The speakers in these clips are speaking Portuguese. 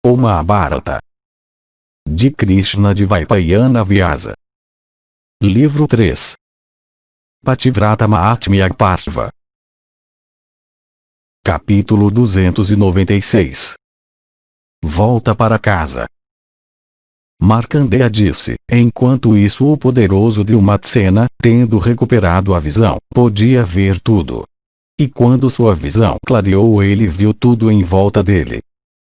O Mahabharata, de Krishna Dvaipayana Vyasa. Livro 3. Pativrata Mahatmya Parva. Capítulo 296. Volta para casa. Markandeya disse: enquanto isso o poderoso Dhriumatsena, tendo recuperado a visão, podia ver tudo. E quando sua visão clareou, ele viu tudo em volta dele.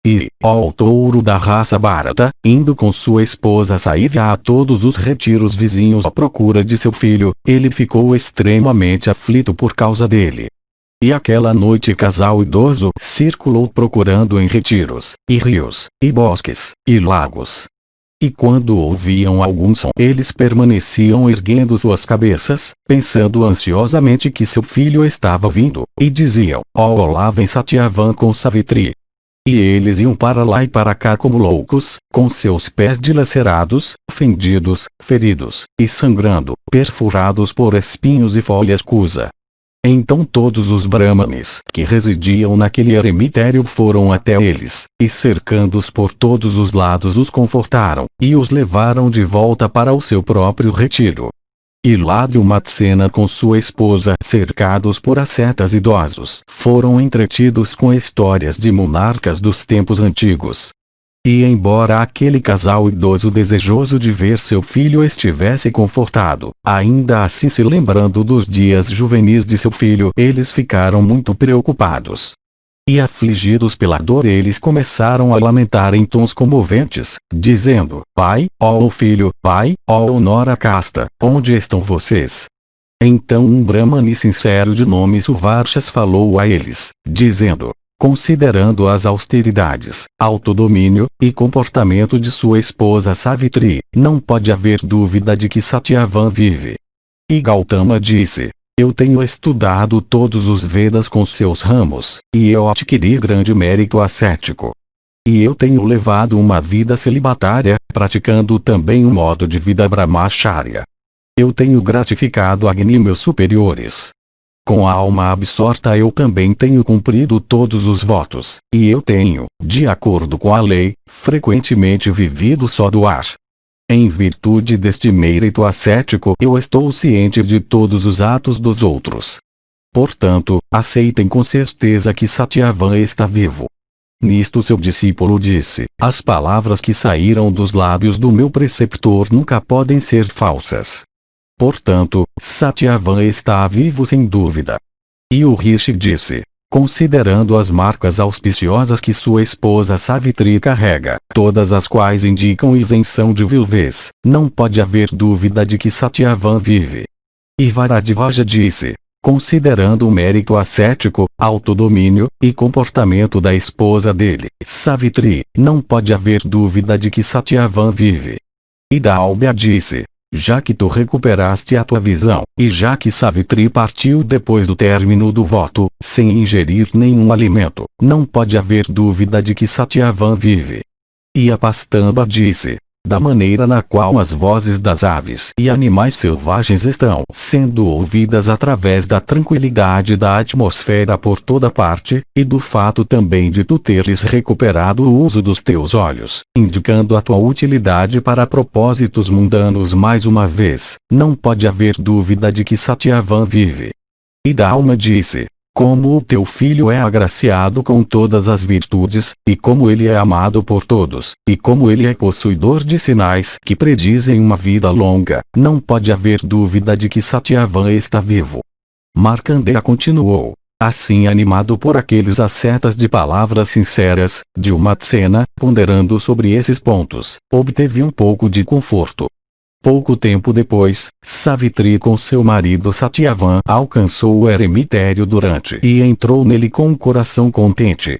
E, ó touro da raça Bharata, indo com sua esposa Saivya a todos os retiros vizinhos à procura de seu filho, ele ficou extremamente aflito por causa dele. E aquela noite casal idoso circulou procurando em retiros, e rios, e bosques, e lagos. E quando ouviam algum som, eles permaneciam erguendo suas cabeças, pensando ansiosamente que seu filho estava vindo, e diziam: ó olá vem Satyavan com Savitri. E eles iam para lá e para cá como loucos, com seus pés dilacerados, fendidos, feridos, e sangrando, perfurados por espinhos e folhas cusa. Então todos os brahmanes que residiam naquele eremitério foram até eles, e cercando-os por todos os lados os confortaram, e os levaram de volta para o seu próprio retiro. E lá Dhriumatsena com sua esposa, cercados por ascetas idosos, foram entretidos com histórias de monarcas dos tempos antigos. E embora aquele casal idoso desejoso de ver seu filho estivesse confortado, ainda assim se lembrando dos dias juvenis de seu filho, eles ficaram muito preocupados. E afligidos pela dor, eles começaram a lamentar em tons comoventes, dizendo: pai, ó filho, pai, ó nora casta, onde estão vocês? Então um brahmane sincero de nome Suvarshas falou a eles, dizendo: considerando as austeridades, autodomínio, e comportamento de sua esposa Savitri, não pode haver dúvida de que Satyavan vive. E Gautama disse: eu tenho estudado todos os Vedas com seus ramos, e eu adquiri grande mérito ascético. E eu tenho levado uma vida celibatária, praticando também um modo de vida brahmacharya. Eu tenho gratificado Agni meus superiores. Com a alma absorta eu também tenho cumprido todos os votos, e eu tenho, de acordo com a lei, frequentemente vivido só do ar. Em virtude deste mérito ascético eu estou ciente de todos os atos dos outros. Portanto, aceitem com certeza que Satyavan está vivo. Nisto seu discípulo disse: as palavras que saíram dos lábios do meu preceptor nunca podem ser falsas. Portanto, Satyavan está vivo sem dúvida. E o Rishi disse: considerando as marcas auspiciosas que sua esposa Savitri carrega, todas as quais indicam isenção de viuvez, não pode haver dúvida de que Satyavan vive. E Varadvaja disse: considerando o mérito ascético, autodomínio, e comportamento da esposa dele, Savitri, não pode haver dúvida de que Satyavan vive. E Dalbya disse: já que tu recuperaste a tua visão, e já que Savitri partiu depois do término do voto, sem ingerir nenhum alimento, não pode haver dúvida de que Satyavan vive. E Apastamba disse: da maneira na qual as vozes das aves e animais selvagens estão sendo ouvidas através da tranquilidade da atmosfera por toda parte, e do fato também de tu teres recuperado o uso dos teus olhos, indicando a tua utilidade para propósitos mundanos mais uma vez, não pode haver dúvida de que Satyavan vive. E Dalma disse: como o teu filho é agraciado com todas as virtudes, e como ele é amado por todos, e como ele é possuidor de sinais que predizem uma vida longa, não pode haver dúvida de que Satyavan está vivo. Markandeya continuou: assim animado por aqueles ascetas de palavras sinceras, Dhriumatsena, ponderando sobre esses pontos, obteve um pouco de conforto. Pouco tempo depois, Savitri com seu marido Satyavan alcançou o eremitério durante e entrou nele com um coração contente.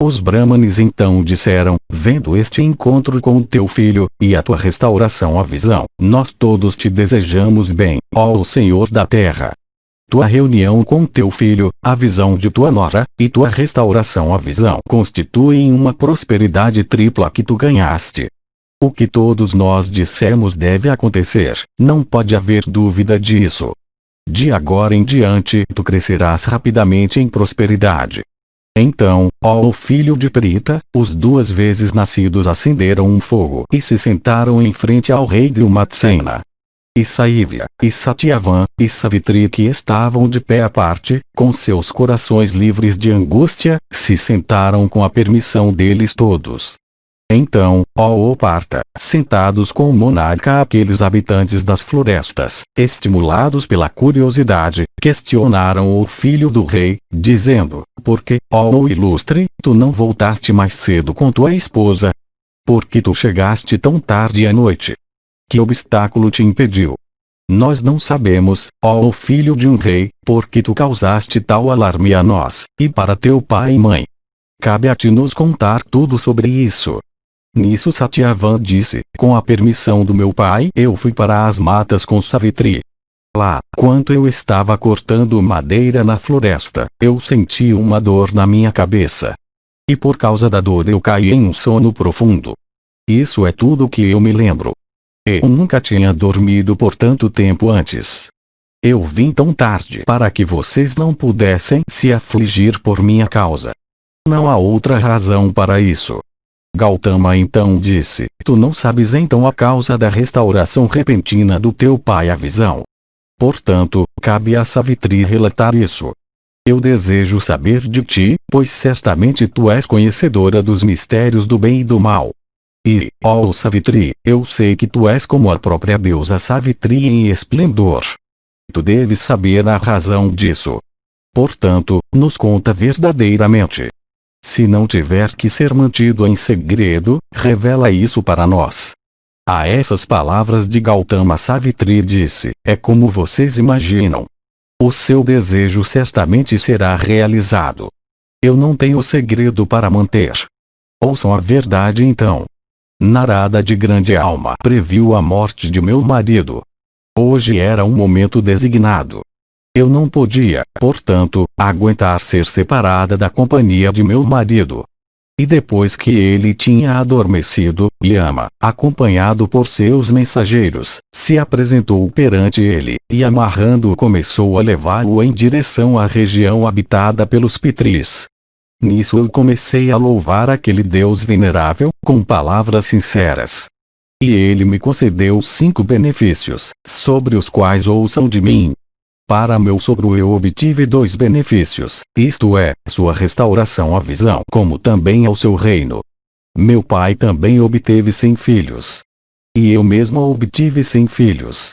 Os brahmanes então disseram: vendo este encontro com o teu filho, e a tua restauração à visão, nós todos te desejamos bem, ó Senhor da terra. Tua reunião com teu filho, a visão de tua nora, e tua restauração à visão constituem uma prosperidade tripla que tu ganhaste. O que todos nós dissemos deve acontecer, não pode haver dúvida disso. De agora em diante tu crescerás rapidamente em prosperidade. Então, ó filho de Prita, os duas vezes nascidos acenderam um fogo e se sentaram em frente ao rei Dhriumatsena. E Saivya, e Satyavan, e Savitri, que estavam de pé à parte, com seus corações livres de angústia, se sentaram com a permissão deles todos. Então, ó Parta, sentados com o monarca, aqueles habitantes das florestas, estimulados pela curiosidade, questionaram o filho do rei, dizendo: por que, ó ilustre, tu não voltaste mais cedo com tua esposa? Por que tu chegaste tão tarde à noite? Que obstáculo te impediu? Nós não sabemos, ó filho de um rei, por que tu causaste tal alarme a nós, e para teu pai e mãe. Cabe a ti nos contar tudo sobre isso. Nisso Satyavan disse: com a permissão do meu pai, eu fui para as matas com Savitri. Lá, quando eu estava cortando madeira na floresta, eu senti uma dor na minha cabeça. E por causa da dor eu caí em um sono profundo. Isso é tudo que eu me lembro. Eu nunca tinha dormido por tanto tempo antes. Eu vim tão tarde para que vocês não pudessem se afligir por minha causa. Não há outra razão para isso. Gautama então disse: tu não sabes então a causa da restauração repentina do teu pai à visão. Portanto, cabe a Savitri relatar isso. Eu desejo saber de ti, pois certamente tu és conhecedora dos mistérios do bem e do mal. E, ó Savitri, eu sei que tu és como a própria deusa Savitri em esplendor. Tu deves saber a razão disso. Portanto, nos conta verdadeiramente. Se não tiver que ser mantido em segredo, revela isso para nós. A essas palavras de Gautama, Savitri disse: é como vocês imaginam. O seu desejo certamente será realizado. Eu não tenho segredo para manter. Ouçam a verdade então. Narada de grande alma previu a morte de meu marido. Hoje era um momento designado. Eu não podia, portanto, aguentar ser separada da companhia de meu marido. E depois que ele tinha adormecido, Yama, acompanhado por seus mensageiros, se apresentou perante ele, e amarrando-o começou a levá-lo em direção à região habitada pelos Pitris. Nisso eu comecei a louvar aquele Deus venerável, com palavras sinceras. E ele me concedeu 5 benefícios, sobre os quais ouçam de mim. Para meu sogro eu obtive 2 benefícios, isto é, sua restauração à visão, como também ao seu reino. Meu pai também obteve 100 filhos. E eu mesmo obtive 100 filhos.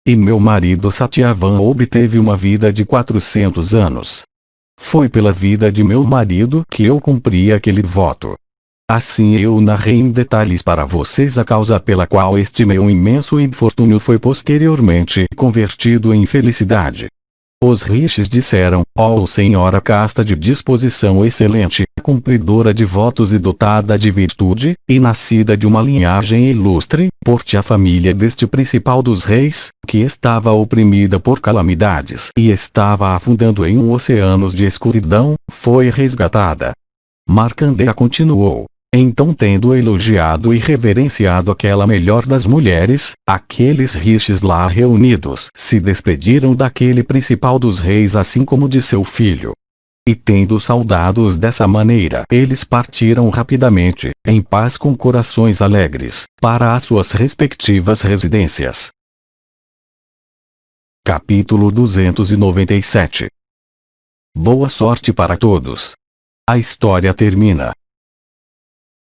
E meu marido Satyavan obteve uma vida de 400 anos. Foi pela vida de meu marido que eu cumpri aquele voto. Assim eu narrei em detalhes para vocês a causa pela qual este meu imenso infortúnio foi posteriormente convertido em felicidade. Os rishis disseram: ó senhora casta de disposição excelente, cumpridora de votos e dotada de virtude, e nascida de uma linhagem ilustre, por-te a família deste principal dos reis, que estava oprimida por calamidades e estava afundando em um oceano de escuridão, foi resgatada. Markandeya continuou: então, tendo elogiado e reverenciado aquela melhor das mulheres, aqueles rishis lá reunidos se despediram daquele principal dos reis assim como de seu filho. E tendo saudado-os dessa maneira, eles partiram rapidamente, em paz com corações alegres, para as suas respectivas residências. Capítulo 297. Boa sorte para todos. A história termina.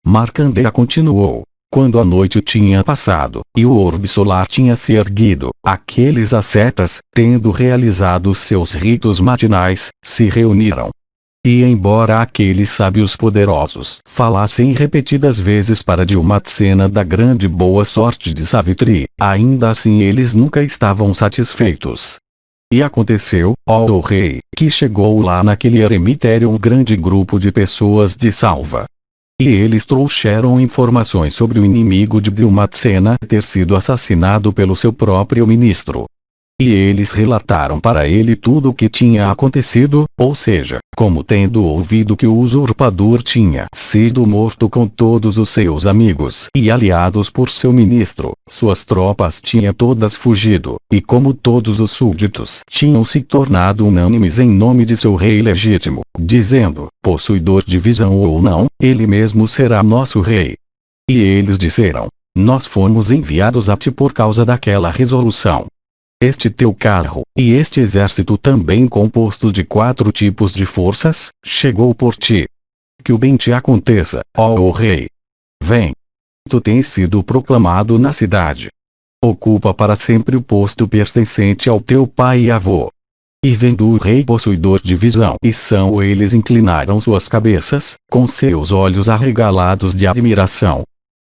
Markandeya continuou: quando a noite tinha passado, e o orbe solar tinha se erguido, aqueles ascetas, tendo realizado seus ritos matinais, se reuniram. E embora aqueles sábios poderosos falassem repetidas vezes para Dhriumatsena da grande boa sorte de Savitri, ainda assim eles nunca estavam satisfeitos. E aconteceu, ó rei, que chegou lá naquele eremitério um grande grupo de pessoas de Salva. E eles trouxeram informações sobre o inimigo de Dhriumatsena ter sido assassinado pelo seu próprio ministro. E eles relataram para ele tudo o que tinha acontecido, ou seja, como tendo ouvido que o usurpador tinha sido morto com todos os seus amigos e aliados por seu ministro, suas tropas tinham todas fugido, e como todos os súditos tinham se tornado unânimes em nome de seu rei legítimo, dizendo, possuidor de visão ou não, ele mesmo será nosso rei. E eles disseram, nós fomos enviados a ti por causa daquela resolução. Este teu carro, e este exército também composto de 4 tipos de forças, chegou por ti. Que o bem te aconteça, ó rei. Vem. Tu tens sido proclamado na cidade. Ocupa para sempre o posto pertencente ao teu pai e avô. E vendo o rei possuidor de visão e são eles inclinaram suas cabeças, com seus olhos arregalados de admiração.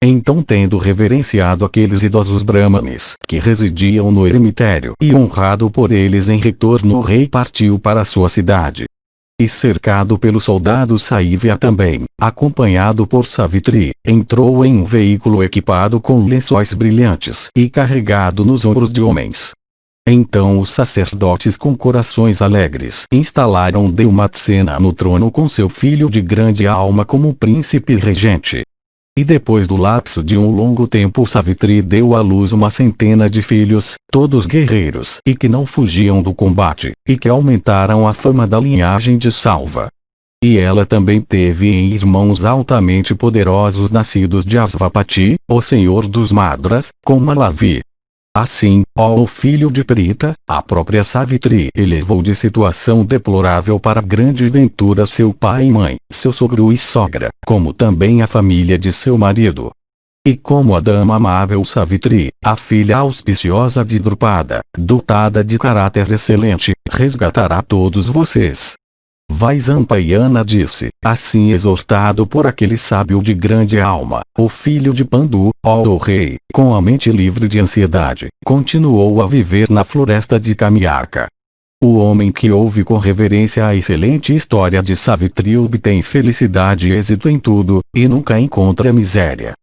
Então tendo reverenciado aqueles idosos brahmanes que residiam no eremitério e honrado por eles em retorno o rei partiu para sua cidade. E cercado pelos soldados Saivya também, acompanhado por Savitri, entrou em um veículo equipado com lençóis brilhantes e carregado nos ombros de homens. Então os sacerdotes com corações alegres instalaram Deumatsena no trono com seu filho de grande alma como príncipe regente. E depois do lapso de um longo tempo Savitri deu à luz uma centena de filhos, todos guerreiros e que não fugiam do combate, e que aumentaram a fama da linhagem de Salva. E ela também teve irmãos altamente poderosos nascidos de Asvapati, o senhor dos Madras, com Malavi. Assim, ó o filho de Prita, a própria Savitri elevou de situação deplorável para grande ventura seu pai e mãe, seu sogro e sogra, como também a família de seu marido. E como a dama amável Savitri, a filha auspiciosa de Drupada, dotada de caráter excelente, resgatará todos vocês. Vaisampayana disse, assim exortado por aquele sábio de grande alma, o filho de Pandu, ó o rei, com a mente livre de ansiedade, continuou a viver na floresta de Kamyaka. O homem que ouve com reverência a excelente história de Savitri obtém felicidade e êxito em tudo, e nunca encontra miséria.